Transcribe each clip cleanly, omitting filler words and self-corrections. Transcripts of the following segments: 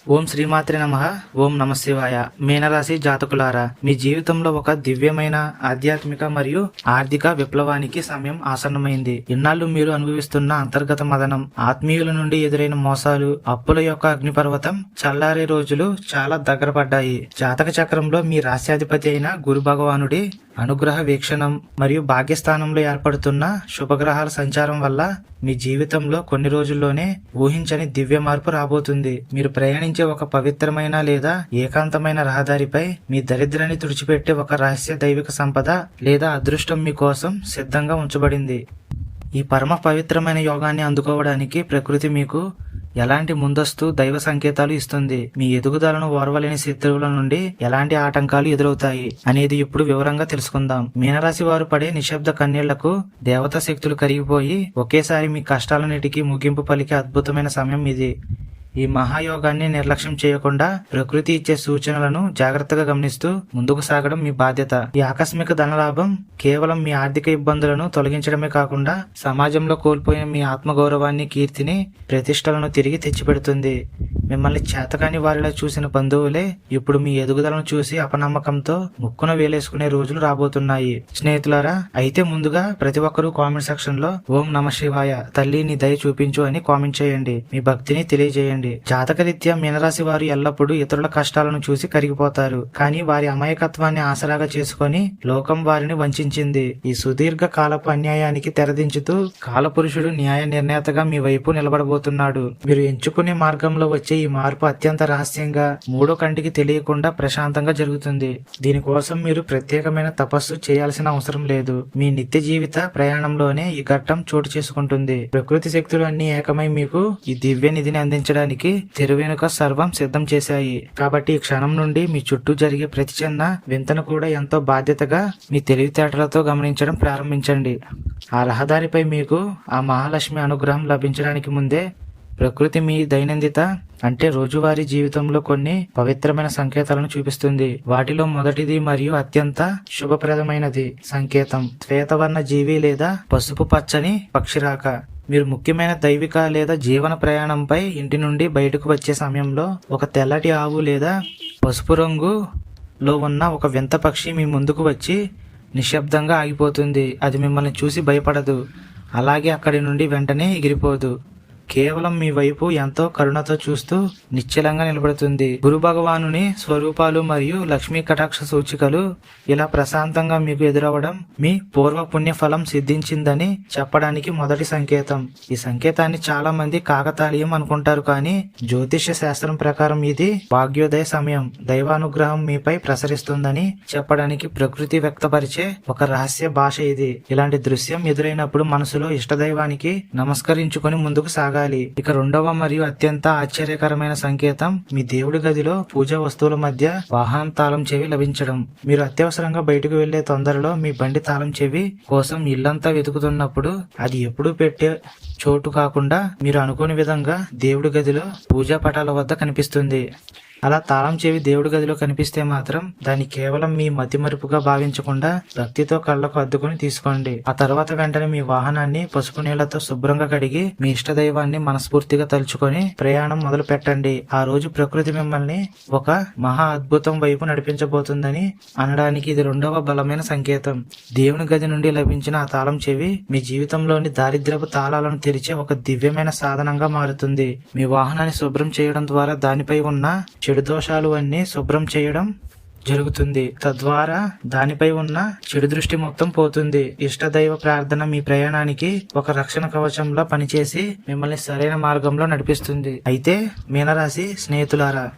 ఓం శ్రీమాత్రే నమః. ఓం నమ శివాయ. మీనరాశి జాతకులారా, మీ జీవితంలో ఒక దివ్యమైన ఆధ్యాత్మిక మరియు ఆర్థిక విప్లవానికి సమయం ఆసన్నమైంది. ఇన్నాళ్లు మీరు అనుభవిస్తున్న అంతర్గత మదనం, ఆత్మీయుల నుండి ఎదురైన మోసాలు, అప్పుల యొక్క అగ్నిపర్వతం చల్లారే రోజులు చాలా దగ్గర పడ్డాయి. జాతక చక్రంలో మీ రాశ్యాధిపతి అయిన గురు భగవానుడి అనుగ్రహ వీక్షణం మరియు భాగ్యస్థానంలో ఏర్పడుతున్న శుభగ్రహాల సంచారం వల్ల మీ జీవితంలో కొన్ని రోజుల్లోనే ఊహించని దివ్య మార్పు రాబోతుంది. మీరు ప్రయాణించే ఒక పవిత్రమైన లేదా ఏకాంతమైన రహదారిపై మీ దరిద్రాన్ని తుడిచిపెట్టే ఒక రహస్య దైవిక సంపద లేదా అదృష్టం మీకోసం సిద్ధంగా ఉంచబడింది. ఈ పరమ పవిత్రమైన యోగాన్ని అందుకోవడానికి ప్రకృతి మీకు ఎలాంటి ముందస్తు దైవ సంకేతాలు ఇస్తుంది, మీ ఎదుగుదలను ఓర్వలేని శత్రువుల నుండి ఎలాంటి ఆటంకాలు ఎదురవుతాయి అనేది ఇప్పుడు వివరంగా తెలుసుకుందాం. మీనరాశి వారు పడే నిశ్శబ్ద కన్నీళ్లకు దేవతా శక్తులు కరిగిపోయి ఒకేసారి మీ కష్టాలన్నిటికీ ముగింపు పలికే అద్భుతమైన సమయం ఇది. ఈ మహాయోగాన్ని నిర్లక్ష్యం చేయకుండా ప్రకృతి ఇచ్చే సూచనలను జాగ్రత్తగా గమనిస్తూ ముందుకు సాగడం మీ బాధ్యత. ఈ ఆకస్మిక ధనలాభం కేవలం మీ ఆర్థిక ఇబ్బందులను తొలగించడమే కాకుండా సమాజంలో కోల్పోయిన మీ ఆత్మగౌరవాన్ని, కీర్తిని, ప్రతిష్టలను తిరిగి తెచ్చిపెడుతుంది. మిమ్మల్ని చేతకాని వారిలా చూసిన బంధువులే ఇప్పుడు మీ ఎదుగుదలను చూసి అపనమ్మకంతో ముక్కున వేలేసుకునే రోజులు రాబోతున్నాయి. స్నేహితులారా, అయితే ముందుగా ప్రతి ఒక్కరూ కామెంట్ సెక్షన్ లో ఓం నమ శివాయ, తల్లి నీ దయ చూపించు అని కామెంట్ చేయండి. మీ భక్తిని తెలియజేయండి. జాతకరీత్యా మీనరాశి వారు ఎల్లప్పుడూ ఇతరుల కష్టాలను చూసి కరిగిపోతారు. కానీ వారి అమాయకత్వాన్ని ఆసరాగా చేసుకుని లోకం వారిని వంచింది. ఈ సుదీర్ఘ కాలపు అన్యాయానికి తెరదించుతూ కాలపురుషుడు న్యాయ నిర్ణేతగా మీ వైపు నిలబడబోతున్నాడు. మీరు ఎంచుకునే మార్గంలో వచ్చే ఈ మార్పు అత్యంత రహస్యంగా, మూడో కంటికి తెలియకుండా ప్రశాంతంగా జరుగుతుంది. దీనికోసం మీరు ప్రత్యేకమైన తపస్సు చేయాల్సిన అవసరం లేదు. మీ నిత్య జీవిత ప్రయాణంలోనే ఈ ఘట్టం చోటు చేసుకుంటుంది. ప్రకృతి శక్తులు అన్ని ఏకమై మీకు ఈ దివ్య నిధిని అందించడానికి తెరువెనుక సర్వం సిద్ధం చేశాయి. కాబట్టి ఈ క్షణం నుండి మీ చుట్టూ జరిగే ప్రతి చిన్న వింతను కూడా ఎంతో బాధ్యతగా మీ తెలివితేటలతో గమనించడం ప్రారంభించండి. ఆ రహదారిపై మీకు ఆ మహాలక్ష్మి అనుగ్రహం లభించడానికి ముందే ప్రకృతి మీ దైనందిత అంటే రోజువారీ జీవితంలో కొన్ని పవిత్రమైన సంకేతాలను చూపిస్తుంది. వాటిలో మొదటిది మరియు అత్యంత శుభప్రదమైనది సంకేతం శ్వేతవర్ణ జీవి లేదా పసుపు పచ్చని పక్షిరాక. మీరు ముఖ్యమైన దైవిక లేదా జీవన ప్రయాణంపై ఇంటి నుండి బయటకు వచ్చే సమయంలో ఒక తెల్లటి ఆవు లేదా పసుపు రంగులో ఉన్న ఒక వింత పక్షి మీ ముందుకు వచ్చి నిశ్శబ్దంగా ఆగిపోతుంది. అది మిమ్మల్ని చూసి భయపడదు, అలాగే అక్కడి నుండి వెంటనే ఎగిరిపోదు. కేవలం మీ వైపు ఎంతో కరుణతో చూస్తూ నిశ్చలంగా నిలబడుతుంది. గురు భగవానుని స్వరూపాలు మరియు లక్ష్మీ కటాక్ష సూచికలు ఇలా ప్రశాంతంగా మీకు ఎదురవడం మీ పూర్వ పుణ్య ఫలం సిద్ధించిందని చెప్పడానికి మొదటి సంకేతం. ఈ సంకేతాన్ని చాలా మంది కాకతాళీయం అనుకుంటారు, కానీ జ్యోతిష్య శాస్త్రం ప్రకారం ఇది భాగ్యోదయ సమయం. దైవానుగ్రహం మీపై ప్రసరిస్తుందని చెప్పడానికి ప్రకృతి వ్యక్తపరిచే ఒక రహస్య భాష ఇది. ఇలాంటి దృశ్యం ఎదురైనప్పుడు మనసులో ఇష్టదైవానికి నమస్కరించుకొని ముందుకు సాగాలి. ఇక రెండవ మరియు అత్యంత ఆశ్చర్యకరమైన సంకేతం మీ దేవుడి గదిలో పూజా వస్తువుల మధ్య వాహనం తాళం చెవి లభించడం. మీరు అత్యవసరంగా బయటకు వెళ్లే తొందరలో మీ బండి తాళం చెవి కోసం ఇల్లంతా వెతుకుతున్నప్పుడు అది ఎప్పుడూ పెట్టే చోటు కాకుండా మీరు అనుకోని విధంగా దేవుడి గదిలో పూజా పటాల వద్ద కనిపిస్తుంది. అలా తాళం చెవి దేవుడి గదిలో కనిపిస్తే మాత్రం దాన్ని కేవలం మీ మతిమరుపుగా భావించకుండా భక్తితో కళ్ళకు అద్దుకుని తీసుకోండి. ఆ తర్వాత వెంటనే మీ వాహనాన్ని పసుపు నీళ్లతో శుభ్రంగా కడిగి మీ ఇష్టదైవాన్ని మనస్ఫూర్తిగా తలుచుకొని ప్రయాణం మొదలు పెట్టండి. ఆ రోజు ప్రకృతి మిమ్మల్ని ఒక మహా అద్భుతం వైపు నడిపించబోతుందని అనడానికి ఇది రెండవ బలమైన సంకేతం. దేవుని గది నుండి లభించిన ఆ తాళం చెవి మీ జీవితంలోని దారిద్ర్యపు తాళాలను తెరిచే ఒక దివ్యమైన సాధనంగా మారుతుంది. మీ వాహనాన్ని శుభ్రం చేయడం ద్వారా దానిపై ఉన్న చెడు దోషాలు అన్ని శుభ్రం చేయడం జరుగుతుంది. తద్వారా దానిపై ఉన్న చెడు దృష్టి మొత్తం పోతుంది. ఇష్టదైవ ప్రార్థన మీ ప్రయాణానికి ఒక రక్షణ కవచంలా పనిచేసి మిమ్మల్ని సరైన మార్గంలో నడిపిస్తుంది. అయితే మీనరాశి స్నేహితులారా,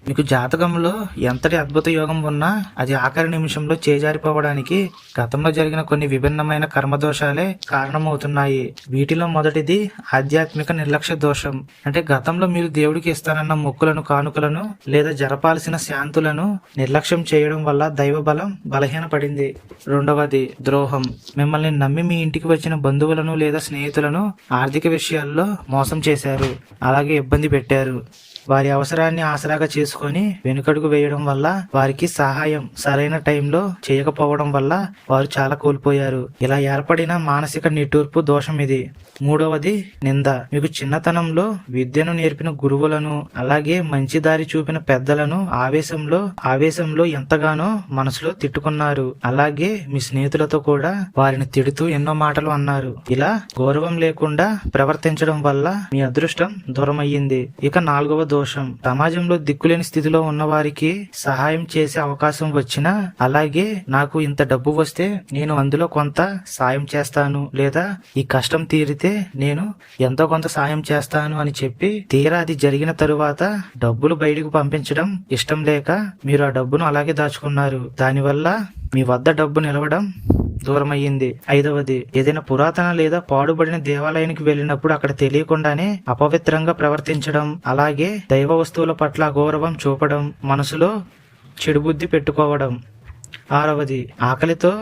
మీకు జాతకంలో ఎంతటి అద్భుత యోగం ఉన్నా అది ఆఖరి నిమిషంలో చేజారిపోవడానికి గతంలో జరిగిన కొన్ని విభిన్నమైన కర్మదోషాలే కారణమవుతున్నాయి. వీటిలో మొదటిది ఆధ్యాత్మిక నిర్లక్ష్య దోషం. అంటే గతంలో మీరు దేవుడికి ఇస్తానన్న మొక్కులను, కానుకలను లేదా జరపాల్సిన శాంతులను నిర్లక్ష్యం చేయడం వల్ల దైవ బలం బలహీనపడింది. రెండవది ద్రోహం. మిమ్మల్ని నమ్మి మీ ఇంటికి వచ్చిన బంధువులను లేదా స్నేహితులను ఆర్థిక విషయాల్లో మోసం చేశారు, అలాగే ఇబ్బంది పెట్టారు. వారి అవసరాన్ని ఆసరాగా చేసుకొని వెనుకడుగు వేయడం వల్ల, వారికి సహాయం సరైన టైంలో చేయకపోవడం వల్ల వారు చాలా కోల్పోయారు. ఇలా ఏర్పడిన మానసిక నిట్టూర్పు దోషం ఇది. మూడవది నింద. మీకు చిన్నతనంలో విద్యను నేర్పిన గురువులను, అలాగే మంచి దారి చూపిన పెద్దలను ఆవేశంలో ఎంతగానో మనసులో తిట్టుకున్నారు. అలాగే మీ స్నేహితులతో కూడా వారిని తిడుతూ ఎన్నో మాటలు అన్నారు. ఇలా గౌరవం లేకుండా ప్రవర్తించడం వల్ల మీ అదృష్టం దూరమయ్యింది. ఇక నాలుగవ దోషం, సమాజంలో దిక్కులేని స్థితిలో ఉన్న వారికి సహాయం చేసే అవకాశం వచ్చినా, అలాగే నాకు ఇంత డబ్బు వస్తే నేను అందులో కొంత సాయం చేస్తాను, లేదా ఈ కష్టం తీరితే నేను ఎంతో కొంత సాయం చేస్తాను అని చెప్పి తీరా అది జరిగిన తరువాత డబ్బులు బయటకు పంపించడం ఇష్టం లేక మీరు ఆ డబ్బును అలాగే దాచుకున్నారు. దానివల్ల మీ వద్ద డబ్బు నిలవడం దూరమయ్యింది. ఐదవది, ఏదైనా పురాతన లేదా పాడుబడిన దేవాలయానికి వెళ్ళినప్పుడు అక్కడ తెలియకుండానే అపవిత్రంగా ప్రవర్తించడం, అలాగే దైవ వస్తువుల పట్ల అగౌరవం చూపడం, మనసులో చెడు బుద్ధి పెట్టుకోవడం. ఆరవది, ఆకలితో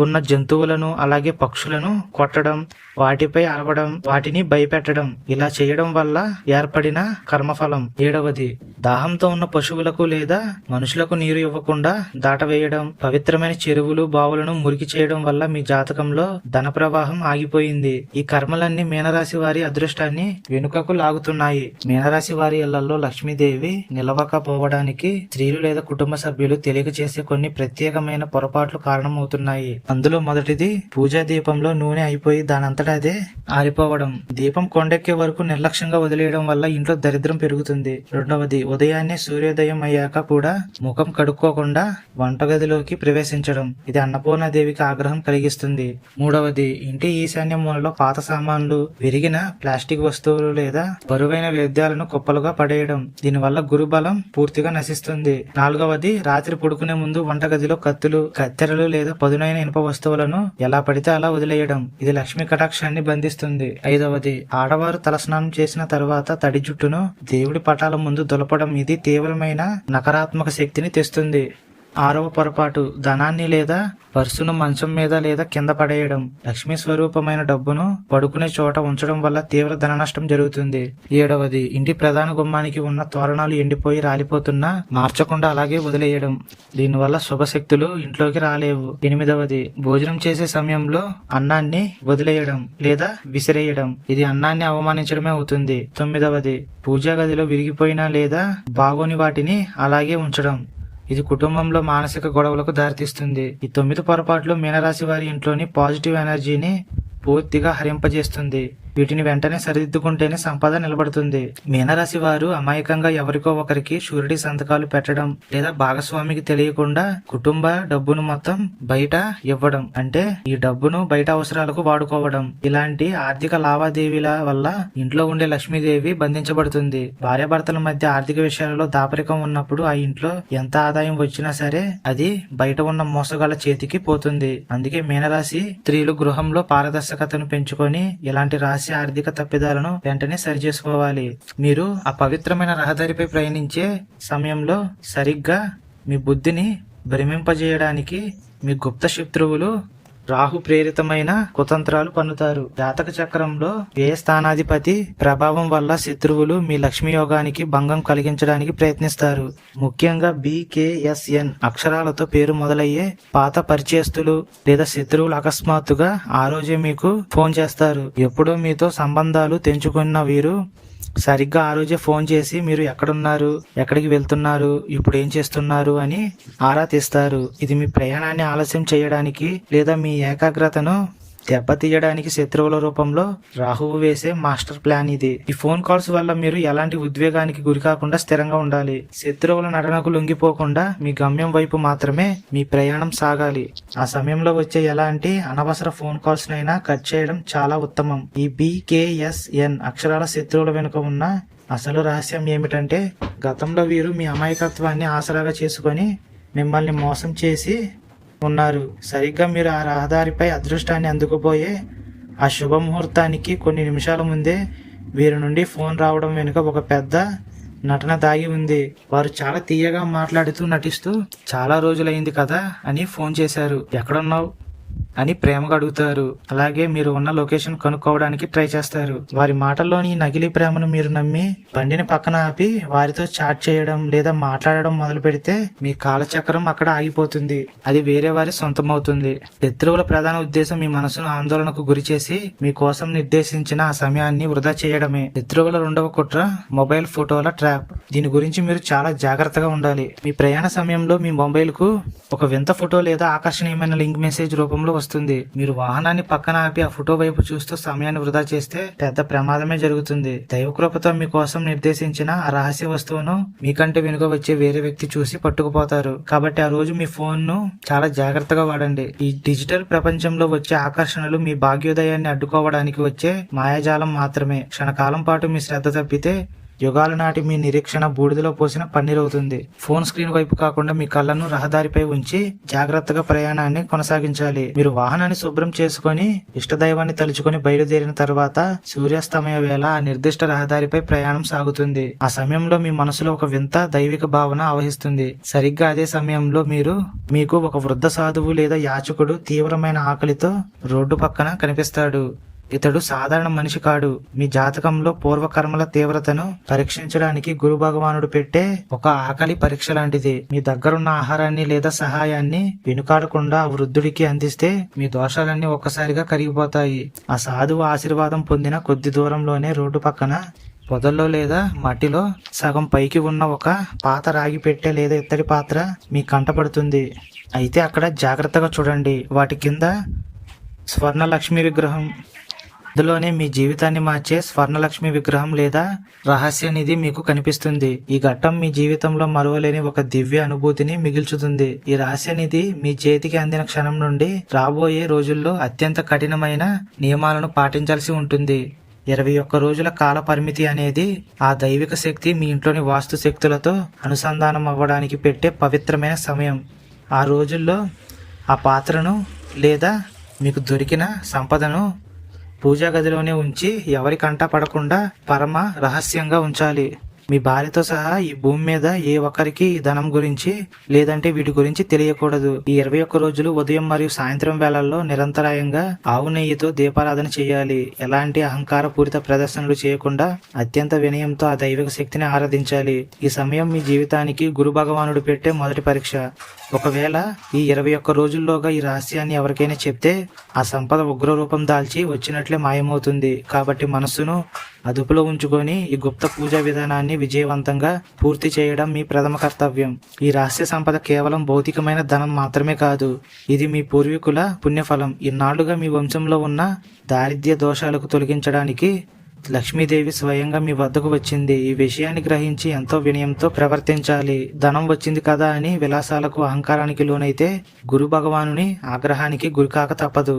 ఉన్న జంతువులను అలాగే పక్షులను కొట్టడం, వాటిపై అరవడం, వాటిని భయపెట్టడం. ఇలా చేయడం వల్ల ఏర్పడిన కర్మఫలం. ఏడవది, దాహంతో ఉన్న పశువులకు లేదా మనుషులకు నీరు ఇవ్వకుండా దాటవేయడం, పవిత్రమైన చెరువులు బావులను మురికి చేయడం వల్ల మీ జాతకంలో ధన ప్రవాహం ఆగిపోయింది. ఈ కర్మలన్నీ మీనరాశి వారి అదృష్టాన్ని వెనుకకు లాగుతున్నాయి. మీనరాశి వారి ఇళ్లలో లక్ష్మీదేవి నిలవకపోవడానికి స్త్రీలు లేదా కుటుంబ సభ్యులు తెలియక చేసే కొన్ని ప్రత్యేకమైన పొరపాట్లు కారణమవుతున్నాయి. అందులో మొదటిది, పూజా దీపంలో నూనె అయిపోయి దానంతటా అదే ఆరిపోవడం. దీపం కొండెక్కే వరకు నిర్లక్ష్యంగా వదిలేయడం వల్ల ఇంట్లో దరిద్రం పెరుగుతుంది. రెండవది, ఉదయాన్నే సూర్యోదయం అయ్యాక కూడా ముఖం కడుక్కోకుండా వంటగదిలోకి ప్రవేశించడం. ఇది అన్నపూర్ణాదేవికి ఆగ్రహం కలిగిస్తుంది. మూడవది, ఇంటి ఈశాన్య మూలలో పాత సామాన్లు, విరిగిన ప్లాస్టిక్ వస్తువులు లేదా బరువైన వ్యర్థాలను కుప్పలుగా పడేయడం. దీనివల్ల గురుబలం పూర్తిగా నశిస్తుంది. నాలుగవది, రాత్రి పడుకునే ముందు వంటగదిలో కత్తులు, కత్తెరలు లేదా పదునైన ఇనుప వస్తువులను ఎలా పడితే అలా వదిలేయడం. ఇది లక్ష్మీ కటాక్షాన్ని బంధిస్తుంది. ఐదవది, ఆడవారు తలస్నానం చేసిన తర్వాత తడి జుట్టును దేవుడి పటాల ముందు దులపడం. ఇది తీవ్రమైన నకారాత్మక శక్తిని తెస్తుంది. ఆరవ పొరపాటు, ధనాన్ని లేదా పర్సును మంచం మీద లేదా కింద పడేయడం. లక్ష్మీ స్వరూపమైన డబ్బును పడుకునే చోట ఉంచడం వల్ల తీవ్ర ధన నష్టం జరుగుతుంది. ఏడవది, ఇంటి ప్రధాన గుమ్మానికి ఉన్న తోరణాలు ఎండిపోయి రాలిపోతున్నా మార్చకుండా అలాగే వదిలేయడం. దీనివల్ల శుభశక్తులు ఇంట్లోకి రాలేవు. ఎనిమిదవది, భోజనం చేసే సమయంలో అన్నాన్ని వదిలేయడం లేదా విసిరేయడం. ఇది అన్నాన్ని అవమానించడమే అవుతుంది. తొమ్మిదవది, పూజా గదిలో విరిగిపోయిన లేదా బాగోని వాటిని అలాగే ఉంచడం. ఇది కుటుంబంలో మానసిక గొడవలకు దారితీస్తుంది. ఈ 9 పొరపాట్లు మీనరాశి వారి ఇంట్లోని పాజిటివ్ ఎనర్జీని పూర్తిగా హరింపజేస్తుంది. వీటిని వెంటనే సరిదిద్దుకుంటేనే సంపద నిలబడుతుంది. మీనరాశి వారు అమాయకంగా ఎవరికో ఒకరికి షూరిటీ సంతకాలు పెట్టడం లేదా భాగస్వామికి తెలియకుండా కుటుంబ డబ్బును మొత్తం బయట ఇవ్వడం, అంటే ఈ డబ్బును బయట అవసరాలకు వాడుకోవడం. ఇలాంటి ఆర్థిక లావాదేవీల వల్ల ఇంట్లో ఉండే లక్ష్మీదేవి బంధించబడుతుంది. భార్యాభర్తల మధ్య ఆర్థిక విషయాలలో దాపరికం ఉన్నప్పుడు ఆ ఇంట్లో ఎంత ఆదాయం వచ్చినా సరే అది బయట ఉన్న మోసగాళ్ల చేతికి పోతుంది. అందుకే మీనరాశి స్త్రీలు గృహంలో పారదర్శకతను పెంచుకొని ఇలాంటి ఆర్థిక తప్పిదాలను వెంటనే సరిచేసుకోవాలి. మీరు ఆ పవిత్రమైన రహదారిపై ప్రయాణించే సమయంలో సరిగ్గా మీ బుద్ధిని భ్రమింపజేయడానికి మీ గుప్త శత్రువులు రాహు ప్రేరితమైన కుతంత్రాలు పన్నుతారు. జాతక చక్రంలో ఏ స్థానాధిపతి ప్రభావం వల్ల శత్రువులు మీ లక్ష్మీ యోగానికి భంగం కలిగించడానికి ప్రయత్నిస్తారు. ముఖ్యంగా BKSN అక్షరాలతో పేరు మొదలయ్యే పాత పరిచయస్తులు లేదా శత్రువులు అకస్మాత్తుగా ఆ రోజే మీకు ఫోన్ చేస్తారు. ఎప్పుడో మీతో సంబంధాలు తెంచుకున్న వీరు సరిగ్గా ఆ రోజే ఫోన్ చేసి మీరు ఎక్కడున్నారు, ఎక్కడికి వెళ్తున్నారు, ఇప్పుడు ఏం చేస్తున్నారు అని ఆరా తీస్తారు. ఇది మీ ప్రయాణాన్ని ఆలస్యం చేయడానికి లేదా మీ ఏకాగ్రతను దెబ్బతీయడానికి శత్రువుల రూపంలో రాహువు వేసే మాస్టర్ ప్లాన్ ఇది. ఈ ఫోన్ కాల్స్ వల్ల మీరు ఎలాంటి ఉద్వేగానికి గురికాకుండా స్థిరంగా ఉండాలి. శత్రువుల నటనకు లొంగిపోకుండా మీ గమ్యం వైపు మాత్రమే మీ ప్రయాణం సాగాలి. ఆ సమయంలో వచ్చే ఎలాంటి అనవసర ఫోన్ కాల్స్ నైనా కట్ చేయడం చాలా ఉత్తమం. ఈ BKSN అక్షరాల శత్రువుల వెనుక ఉన్న అసలు రహస్యం ఏమిటంటే, గతంలో వీరు మీ అమాయకత్వాన్ని ఆసరాగా చేసుకొని మిమ్మల్ని మోసం చేసి ఉన్నారు. సరిగ్గా మీరు ఆ రహదారిపై అదృష్టాన్ని అందుకుపోయే ఆ శుభముహూర్తానికి కొన్ని నిమిషాల ముందే వీరి నుండి ఫోన్ రావడం వెనుక ఒక పెద్ద నటన దాగి ఉంది. వారు చాలా తీయగా మాట్లాడుతూ నటిస్తూ చాలా రోజులైంది కదా అని ఫోన్ చేశారు. ఎక్కడున్నావు, అని ప్రేమగా అడుగుతారు. అలాగే మీరు ఉన్న లొకేషన్ కనుక్కోవడానికి ట్రై చేస్తారు. వారి మాటల్లోని నకిలీ ప్రేమను మీరు నమ్మి బండిని పక్కన ఆపి వారితో చాట్ చేయడం లేదా మాట్లాడడం మొదలు పెడితే మీ కాలచక్రం అక్కడ ఆగిపోతుంది. అది వేరే వారి సొంతమవుతుంది. శత్రువుల ప్రధాన ఉద్దేశం మీ మనసును ఆందోళనకు గురి చేసి మీకోసం నిర్దేశించిన ఆ సమయాన్ని వృధా చేయడమే. శత్రువుల రెండవ కుట్ర మొబైల్ ఫోటోల ట్రాప్. దీని గురించి మీరు చాలా జాగ్రత్తగా ఉండాలి. మీ ప్రయాణ సమయంలో మీ మొబైల్ కు ఒక వింత ఫోటో లేదా ఆకర్షణీయమైన లింక్ మెసేజ్ రూపంలో వస్తుంది. మీరు వాహనాన్ని పక్కన ఆపి ఆ ఫోటో వైపు చూస్తూ సమయాన్ని వృధా చేస్తే పెద్ద ప్రమాదమే జరుగుతుంది. దైవకృపతో మీకోసం నిర్దేశించిన ఆ రహస్య వస్తువును మీకంటే వెనుక వచ్చే వేరే వ్యక్తి చూసి పట్టుకుపోతారు. కాబట్టి ఆ రోజు మీ ఫోన్ ను చాలా జాగ్రత్తగా వాడండి. ఈ డిజిటల్ ప్రపంచంలో వచ్చే ఆకర్షణలు మీ భాగ్యోదయాన్ని అడ్డుకోవడానికి వచ్చే మాయాజాలం మాత్రమే. క్షణకాలం పాటు మీ శ్రద్ధ తప్పితే యుగాల నాటి మీ నిరీక్షణ బూడిదలో పోసిన పన్నీరవుతుంది. ఫోన్ స్క్రీన్ వైపు కాకుండా మీ కళ్ళను రహదారిపై ఉంచి జాగ్రత్తగా ప్రయాణాన్ని కొనసాగించాలి. మీరు వాహనాన్ని శుభ్రం చేసుకుని ఇష్టదైవాన్ని తలుచుకుని బయలుదేరిన తర్వాత సూర్యాస్తమయ వేళ ఆ నిర్దిష్ట రహదారిపై ప్రయాణం సాగుతుంది. ఆ సమయంలో మీ మనసులో ఒక వింత దైవిక భావన ఆవహిస్తుంది. సరిగ్గా అదే సమయంలో మీకు ఒక వృద్ధ సాధువు లేదా యాచకుడు తీవ్రమైన ఆకలితో రోడ్డు పక్కన కనిపిస్తాడు. ఇతడు సాధారణ మనిషి కాడు. మీ జాతకంలో పూర్వకర్మల తీవ్రతను పరీక్షించడానికి గురు భగవానుడు పెట్టే ఒక ఆకలి పరీక్ష లాంటిది. మీ దగ్గరున్న ఆహారాన్ని లేదా సహాయాన్ని వెనుకాడకుండా వృద్ధుడికి అందిస్తే మీ దోషాలన్నీ ఒక్కసారిగా కరిగిపోతాయి. ఆ సాధువు ఆశీర్వాదం పొందిన కొద్ది దూరంలోనే రోడ్డు పక్కన పొదల్లో లేదా మట్టిలో సగం పైకి ఉన్న ఒక పాత రాగి పెట్టె లేదా ఇత్తడి పాత్ర మీ కంటపడుతుంది. అయితే అక్కడ జాగ్రత్తగా చూడండి. వాటి కింద స్వర్ణలక్ష్మి విగ్రహం, అందులోనే మీ జీవితాన్ని మార్చే స్వర్ణలక్ష్మి విగ్రహం లేదా రహస్య నిధి మీకు కనిపిస్తుంది. ఈ ఘట్టం మీ జీవితంలో మరువలేని ఒక దివ్య అనుభూతిని మిగిల్చుతుంది. ఈ రహస్య నిధి మీ చేతికి అందిన క్షణం నుండి రాబోయే రోజుల్లో అత్యంత కఠినమైన నియమాలను పాటించాల్సి ఉంటుంది. 21 రోజుల కాల పరిమితి అనేది ఆ దైవిక శక్తి మీ ఇంట్లోని వాస్తు శక్తులతో అనుసంధానం అవ్వడానికి పెట్టే పవిత్రమైన సమయం. ఆ రోజుల్లో ఆ పాత్రను లేదా మీకు దొరికిన సంపదను పూజా గదిలోనే ఉంచి ఎవరి కంట పడకుండా పరమ రహస్యంగా ఉంచాలి. మీ భార్యతో సహా ఈ భూమి మీద ఏ ఒక్కరికి ఈ ధనం గురించి లేదంటే వీటి గురించి తెలియకూడదు. ఈ 21 రోజులు ఉదయం మరియు సాయంత్రం వేళల్లో నిరంతరాయంగా ఆవు నెయ్యితో దీపారాధన చేయాలి. ఎలాంటి అహంకార పూరిత ప్రదర్శనలు చేయకుండా అత్యంత వినయంతో ఆ దైవిక శక్తిని ఆరాధించాలి. ఈ సమయం మీ జీవితానికి గురు భగవానుడు పెట్టే మొదటి పరీక్ష. ఒకవేళ ఈ 21 రోజుల్లోగా ఈ రహస్యాన్ని ఎవరికైనా చెప్తే ఆ సంపద ఉగ్ర రూపం దాల్చి వచ్చినట్లే మాయమవుతుంది. కాబట్టి మనస్సును అదుపులో ఉంచుకొని ఈ గుప్త పూజా విధానాన్ని విజయవంతంగా పూర్తి చేయడం మీ ప్రథమ కర్తవ్యం. ఈ రహస్య సంపద కేవలం భౌతికమైన ధనం మాత్రమే కాదు, ఇది మీ పూర్వీకుల పుణ్యఫలం. ఇన్నాళ్లుగా మీ వంశంలో ఉన్న దారిద్ర్య దోషాలకు తొలగించడానికి లక్ష్మీదేవి స్వయంగా మీ వద్దకు వచ్చింది. ఈ విషయాన్ని గ్రహించి ఎంతో వినయంతో ప్రవర్తించాలి. ధనం వచ్చింది కదా అని విలాసాలకు అహంకారానికి లోనైతే గురు భగవానుని ఆగ్రహానికి గురికాక తప్పదు.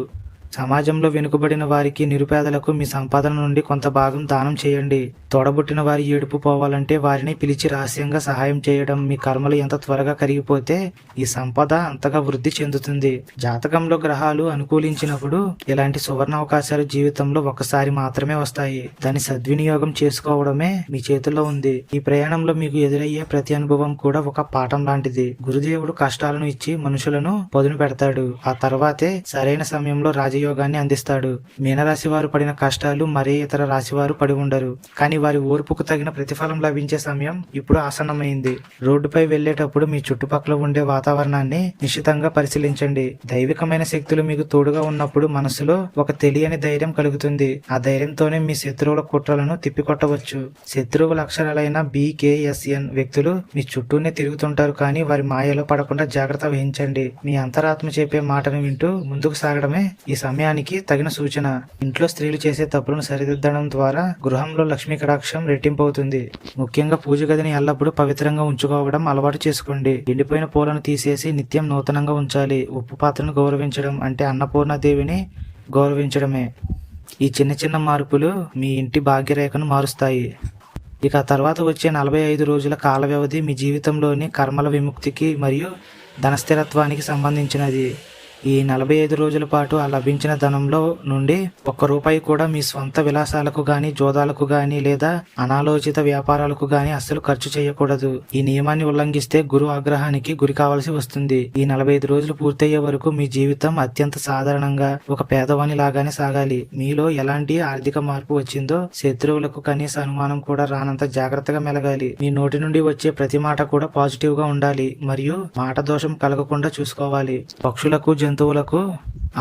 సమాజంలో వెనుకబడిన వారికి, నిరుపేదలకు మీ సంపాదన నుండి కొంత భాగం దానం చేయండి. తోడబుట్టిన వారి ఏడుపు పోవాలంటే వారిని పిలిచి రహస్యంగా సహాయం చేయడం. మీ కర్మలు ఎంత త్వరగా కరిగిపోతే ఈ సంపద అంతగా వృద్ధి చెందుతుంది. జాతకంలో గ్రహాలు అనుకూలించినప్పుడు ఇలాంటి సువర్ణ అవకాశాలు జీవితంలో ఒక్కసారి మాత్రమే వస్తాయి. దాన్ని సద్వినియోగం చేసుకోవడమే మీ చేతుల్లో ఉంది. ఈ ప్రయాణంలో మీకు ఎదురయ్యే ప్రతి అనుభవం కూడా ఒక పాఠం లాంటిది. గురుదేవుడు కష్టాలను ఇచ్చి మనుషులను పదును పెడతాడు. ఆ తర్వాతే సరైన సమయంలో యోగాన్ని అందిస్తాడు. మీనరాశి వారు పడిన కష్టాలు మరే ఇతర రాశి వారు పడి ఉండరు. కానీ వారి ఓర్పుకు తగిన ప్రతిఫలం లభించే సమయం ఇప్పుడు ఆసన్నమైంది. రోడ్డుపై వెళ్లేటప్పుడు మీ చుట్టుపక్కల ఉండే వాతావరణాన్ని నిశ్చితంగా పరిశీలించండి. దైవికమైన శక్తులు మీకు తోడుగా ఉన్నప్పుడు మనసులో ఒక తెలియని ధైర్యం కలుగుతుంది. ఆ ధైర్యంతోనే మీ శత్రువుల కుట్రలను తిప్పికొట్టవచ్చు. శత్రువుల అక్షరాలైన BKSN వ్యక్తులు మీ చుట్టూనే తిరుగుతుంటారు, కానీ వారి మాయలో పడకుండా జాగ్రత్త వహించండి. మీ అంతరాత్మ చెప్పే మాటను వింటూ ముందుకు సాగడమే ఈ సమయానికి తగిన సూచన. ఇంట్లో స్త్రీలు చేసే తప్పులను సరిదిద్దడం ద్వారా గృహంలో లక్ష్మీ కటాక్షం రెట్టింపు అవుతుంది. ముఖ్యంగా పూజ గదిని ఎల్లప్పుడూ పవిత్రంగా ఉంచుకోవడం అలవాటు చేసుకోండి. ఎండిపోయిన పూలను తీసేసి నిత్యం నూతనంగా ఉంచాలి. ఉప్పు పాత్రను గౌరవించడం అంటే అన్నపూర్ణాదేవిని గౌరవించడమే. ఈ చిన్న చిన్న మార్పులు మీ ఇంటి భాగ్యరేఖను మారుస్తాయి. ఇక తర్వాత వచ్చే 45 రోజుల కాల వ్యవధి మీ జీవితంలోని కర్మల విముక్తికి మరియు ధనస్థిరత్వానికి సంబంధించినది. ఈ 45 రోజుల పాటు ఆ లభించిన ధనంలో నుండి ₹1 కూడా మీ స్వంత విలాసాలకు గాని, జోదాలకు గాని లేదా అనాలోచిత వ్యాపారాలకు గాని అస్సలు ఖర్చు చేయకూడదు. ఈ నియమాన్ని ఉల్లంఘిస్తే గురు ఆగ్రహానికి గురి కావాల్సి వస్తుంది. ఈ 45 రోజులు పూర్తయ్యే వరకు మీ జీవితం అత్యంత సాధారణంగా ఒక పేదవాని లాగానే సాగాలి. మీలో ఎలాంటి ఆర్థిక మార్పు వచ్చిందో శత్రువులకు కనీస అనుమానం కూడా రానంత జాగ్రత్తగా మెలగాలి. మీ నోటి నుండి వచ్చే ప్రతి మాట కూడా పాజిటివ్ గా ఉండాలి మరియు మాట దోషం కలగకుండా చూసుకోవాలి. పక్షులకు, జంతువులకు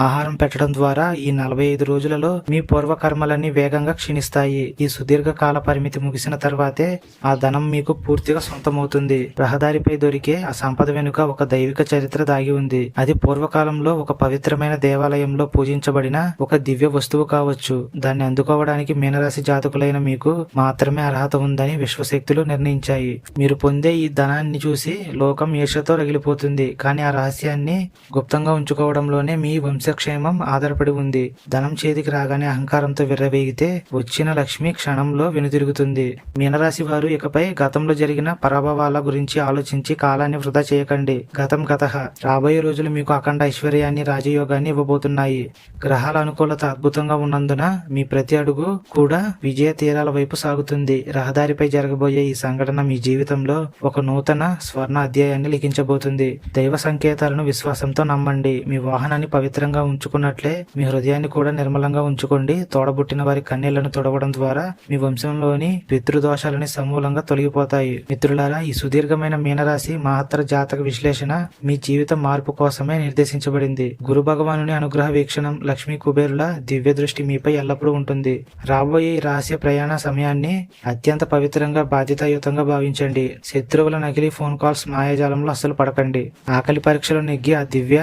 ఆహారం పెట్టడం ద్వారా ఈ 45 రోజులలో మీ పూర్వకర్మలన్నీ వేగంగా క్షీణిస్తాయి. ఈ సుదీర్ఘ కాల పరిమితి ముగిసిన తర్వాతే ఆ ధనం మీకు పూర్తిగా సొంతమవుతుంది. రహదారిపై దొరికే ఆ సంపద వెనుక ఒక దైవిక చరిత్ర దాగి ఉంది. అది పూర్వకాలంలో ఒక పవిత్రమైన దేవాలయంలో పూజించబడిన ఒక దివ్య వస్తువు కావచ్చు. దాన్ని అందుకోవడానికి మీనరాశి జాతకులైన మీకు మాత్రమే అర్హత ఉందని విశ్వశక్తులు నిర్ణయించాయి. మీరు పొందే ఈ ధనాన్ని చూసి లోకం ఈర్ష్యతో రగిలిపోతుంది. కానీ ఆ రహస్యాన్ని గుప్తంగా ఉంచుకోవడంలోనే మీ వంశక్షేమం ఆధారపడి ఉంది. ధనం చేతికి రాగానే అహంకారంతో విర్రవేగితే వచ్చిన లక్ష్మి క్షణంలో వెనుతిరుగుతుంది. మీనరాశి వారు ఇకపై గతంలో జరిగిన పరాభవాల గురించి ఆలోచించి కాలాన్ని వృధా చేయకండి. గతం గతః. రాబోయే రోజులు మీకు అఖండ ఐశ్వర్యాన్ని, రాజయోగాన్ని ఇవ్వబోతున్నాయి. గ్రహాల అనుకూలత అద్భుతంగా ఉన్నందున మీ ప్రతి అడుగు కూడా విజయ తీరాల వైపు సాగుతుంది. రహదారిపై జరగబోయే ఈ సంఘటన మీ జీవితంలో ఒక నూతన స్వర్ణ అధ్యాయాన్ని లిఖించబోతుంది. దైవ సంకేతాలను విశ్వాసంతో నమ్మండి. మీ వాహనాన్ని పవిత్రంగా ఉంచుకున్నట్లే మీ హృదయాన్ని కూడా నిర్మలంగా ఉంచుకోండి. తోడబుట్టిన వారి కన్నీళ్లను తొడవడం ద్వారా మీ వంశంలోని పితృదోషాలని సమూలంగా తొలగిపోతాయి. మిత్రులారా, ఈ సుదీర్ఘమైన మీనరాశి మహత్తర జాతక విశ్లేషణ మీ జీవిత మార్పు కోసమే నిర్దేశించబడింది. గురు భగవానుని అనుగ్రహ వీక్షణం, లక్ష్మీ కుబేరుల దివ్య దృష్టి మీపై ఎల్లప్పుడూ ఉంటుంది. రాబోయే ఈ రహస్య ప్రయాణ సమయాన్ని అత్యంత పవిత్రంగా, బాధ్యతాయుతంగా భావించండి. శత్రువుల నకిలీ ఫోన్ కాల్స్, మాయాజాలంలో అస్సలు పడకండి. ఆకలి పరీక్షలో నెగ్గి ఆ దివ్య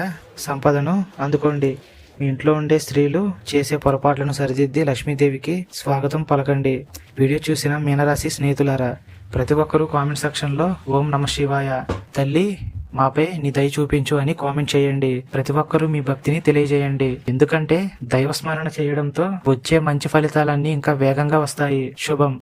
సంపదను అందుకోండి. మీ ఇంట్లో ఉండే స్త్రీలు చేసే పొరపాట్లను సరిదిద్ది లక్ష్మీదేవికి స్వాగతం పలకండి. వీడియో చూసిన మీనరాశి స్నేహితులారా, ప్రతి ఒక్కరూ కామెంట్ సెక్షన్లో ఓం నమః శివాయ, తల్లి మాపై నీ దయ చూపించు అని కామెంట్ చేయండి. ప్రతి ఒక్కరూ మీ భక్తిని తెలియజేయండి. ఎందుకంటే దైవస్మరణ చేయడంతో వచ్చే మంచి ఫలితాలన్నీ ఇంకా వేగంగా వస్తాయి. శుభం.